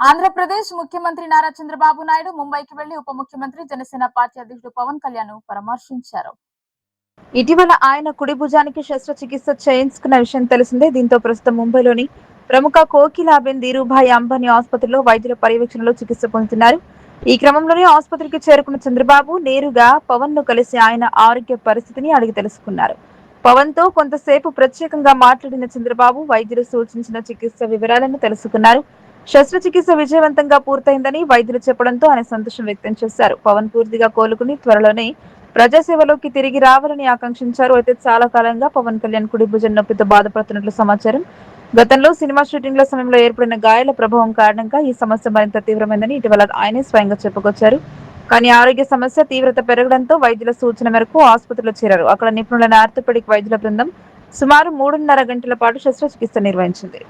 ఆంధ్రప్రదేశ్ ముఖ్యమంత్రి నారా చంద్రబాబు నాయుడు ముంబైకి వెళ్లి ఉప ముఖ్యమంత్రి జనసేన పార్టీ అధ్యక్షుడు పవన్ కళ్యాణ్ పరామర్శించారు. ఇటీవల ఆయన కుడి భుజానికి శస్త్రచికిత్స చేయించుకున్న విషయం తెలిసిందే. దీంతో ప్రస్తుతం ముంబైలోని ప్రముఖ కోకిలాబెన్ ధీరుభాయ్ అంబానీ ఆసుపత్రిలో వైద్యుల పర్యవేక్షణలో చికిత్స పొందుతున్నారు. ఈ క్రమంలోనే ఆసుపత్రికి చేరుకున్న చంద్రబాబు నేరుగా పవన్ ను కలిసి ఆయన ఆరోగ్య పరిస్థితిని అడిగి తెలుసుకున్నారు. పవన్ తో కొంతసేపు ప్రత్యేకంగా మాట్లాడిన చంద్రబాబు వైద్యులు సూచించిన చికిత్స వివరాలను తెలుసుకున్నారు. శస్త్రచికిత్స విజయవంతంగా పూర్తయిందని వైద్యులు చెప్పడంతో ఆయన సంతోషం వ్యక్తం చేశారు. పవన్ పూర్తిగా కోలుకుని త్వరలోనే ప్రజాసేవలోకి తిరిగి రావాలని ఆకాంక్షించారు. అయితే చాలా కాలంగా పవన్ కళ్యాణ్ కుడి భుజం నొప్పితో బాధపడుతున్నట్లు సమాచారం. గతంలో సినిమా షూటింగ్ల సమయంలో ఏర్పడిన గాయాల ప్రభావం కారణంగా ఈ సమస్య మరింత తీవ్రమైందని ఇటీవల ఆయనే స్వయంగా చెప్పుకొచ్చారు. కానీ ఆరోగ్య సమస్య తీవ్రత పెరగడంతో వైద్యుల సూచన మేరకు ఆసుపత్రిలో చేరారు. అక్కడ నిపుణులైన ఆర్థోపెడిక్ వైద్యుల బృందం సుమారు 3.5 గంటల పాటు శస్త్రచికిత్స నిర్వహించింది.